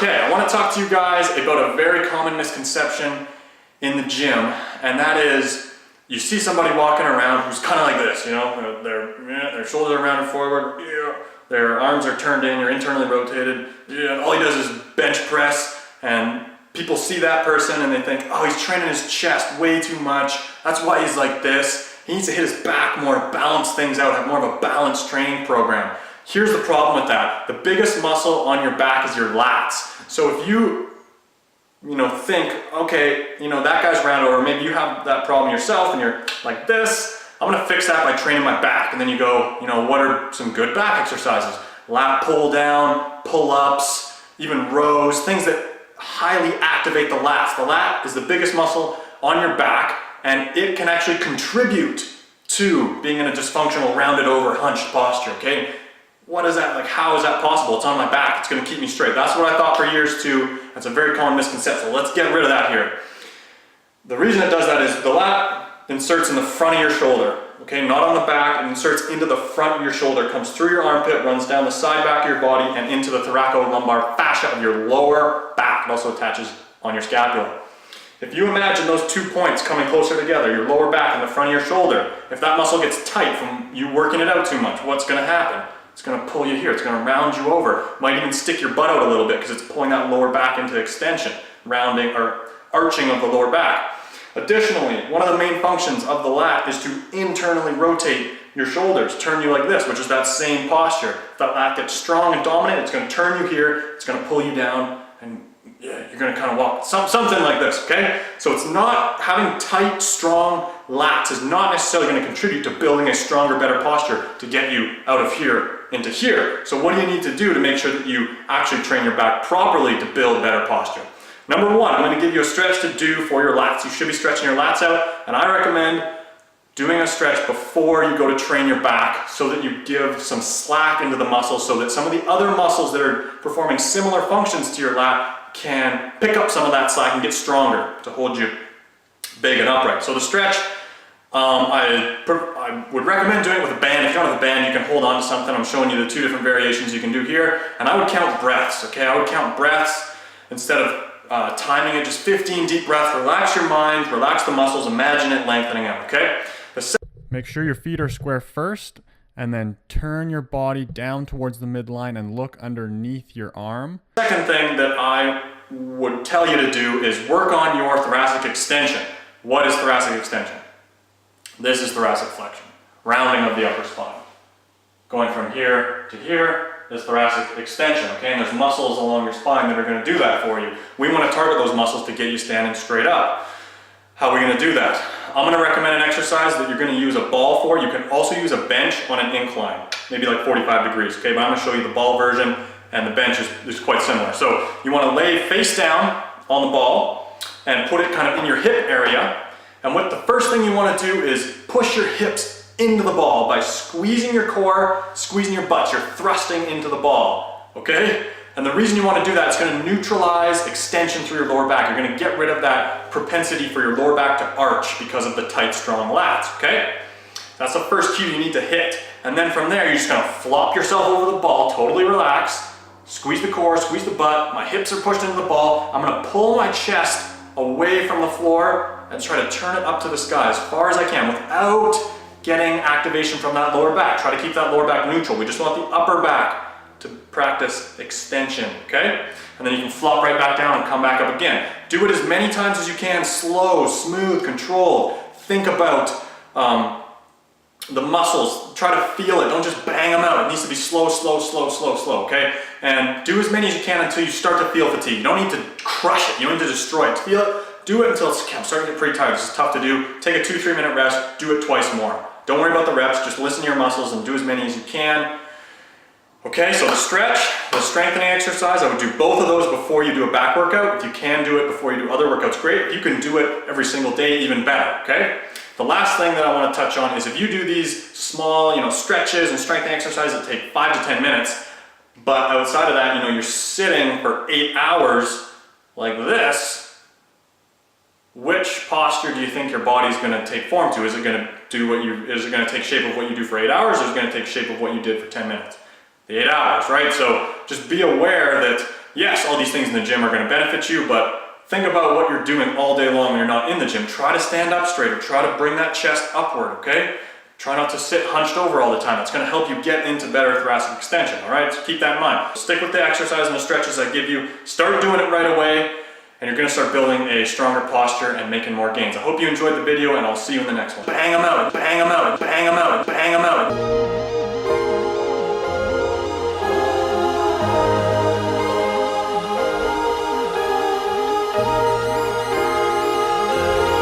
Okay, I want to talk to you guys about a very common misconception in the gym, and that is you see somebody walking around who's kind of like this, you know, their shoulders are rounded forward, their arms are turned in, you're internally rotated, and all he does is bench press, and people see that person and they think, oh, he's training his chest way too much, that's why he's like this. He needs to hit his back more, balance things out, have more of a balanced training program. Here's the problem with that. The biggest muscle on your back is your lats. So if you think, okay, that guy's rounded over, maybe you have that problem yourself and you're like this, I'm gonna fix that by training my back. And then you go, what are some good back exercises? Lat pull down, pull-ups, even rows, things that highly activate the lats. The lat is the biggest muscle on your back, and it can actually contribute to being in a dysfunctional, rounded over, hunched posture, okay? What is that, how is that possible? It's on my back, it's gonna keep me straight. That's what I thought for years too. That's a very common misconception. Let's get rid of that here. The reason it does that is the lat inserts in the front of your shoulder, okay? Not on the back, it inserts into the front of your shoulder, comes through your armpit, runs down the side back of your body and into the thoracolumbar fascia of your lower back. It also attaches on your scapula. If you imagine those 2 points coming closer together, your lower back and the front of your shoulder, if that muscle gets tight from you working it out too much, what's gonna happen? It's going to pull you here, it's going to round you over. Might even stick your butt out a little bit because it's pulling that lower back into extension, rounding or arching of the lower back. Additionally, one of the main functions of the lat is to internally rotate your shoulders, turn you like this, which is that same posture. If that lat gets strong and dominant, it's going to turn you here, it's going to pull you down, and you're going to kind of walk, something like this, okay? So it's not, having tight, strong lats is not necessarily going to contribute to building a stronger, better posture to get you out of here into here. So what do you need to do to make sure that you actually train your back properly to build better posture? Number one, I'm going to give you a stretch to do for your lats. You should be stretching your lats out, and I recommend doing a stretch before you go to train your back so that you give some slack into the muscles so that some of the other muscles that are performing similar functions to your lat can pick up some of that slack and get stronger to hold you big and upright. So the stretch, I would recommend doing it with a band. If you don't have a band, you can hold on to something. I'm showing you the 2 different variations you can do here. And I would count breaths, okay? I would count breaths instead of timing it. Just 15 deep breaths. Relax your mind, relax the muscles, imagine it lengthening out, okay? Make sure your feet are square first, and then turn your body down towards the midline and look underneath your arm. Second thing that I would tell you to do is work on your thoracic extension. What is thoracic extension? This is thoracic flexion, rounding of the upper spine. Going from here to here is thoracic extension, okay? And there's muscles along your spine that are going to do that for you. We want to target those muscles to get you standing straight up. How are we going to do that? I'm going to recommend an exercise that you're going to use a ball for. You can also use a bench on an incline, maybe like 45 degrees, okay? But I'm going to show you the ball version, and the bench is quite similar. So you want to lay face down on the ball and put it kind of in your hip area. And what the first thing you want to do is push your hips into the ball by squeezing your core, squeezing your butts. You're thrusting into the ball, okay? And the reason you want to do that is going to neutralize extension through your lower back. You're going to get rid of that propensity for your lower back to arch because of the tight, strong lats, okay? That's the first cue you need to hit. And then from there, you're just going to flop yourself over the ball, totally relax, squeeze the core, squeeze the butt. My hips are pushed into the ball. I'm going to pull my chest away from the floor and try to turn it up to the sky as far as I can without getting activation from that lower back. Try to keep that lower back neutral. We just want the upper back to practice extension, okay? And then you can flop right back down and come back up again. Do it as many times as you can, slow, smooth, controlled. Think about the muscles. Try to feel it. Don't just bang them out. It needs to be slow, slow, slow, slow, slow, okay? And do as many as you can until you start to feel fatigue. You don't need to crush it. You don't need to destroy it. Feel it. Do it until I'm starting to get pretty tired. This is tough to do. Take a 2-3 minute rest. Do it twice more. Don't worry about the reps. Just listen to your muscles and do as many as you can. Okay, so the stretch, the strengthening exercise, I would do both of those before you do a back workout. If you can do it before you do other workouts, great. If you can do it every single day, even better, okay? The last thing that I want to touch on is if you do these small, stretches and strengthening exercises that take 5 to 10 minutes, but outside of that, you're sitting for 8 hours like this, which posture do you think your body's going to take form to? Is it going to take shape of what you do for 8 hours, or is it going to take shape of what you did for 10 minutes? The 8 hours, right? So just be aware that yes, all these things in the gym are gonna benefit you, but think about what you're doing all day long when you're not in the gym. Try to stand up straighter, try to bring that chest upward, okay? Try not to sit hunched over all the time. That's gonna help you get into better thoracic extension, all right? So keep that in mind. Stick with the exercise and the stretches I give you. Start doing it right away, and you're gonna start building a stronger posture and making more gains. I hope you enjoyed the video, and I'll see you in the next one. Bang them out, bang them out, bang them out, bang them out.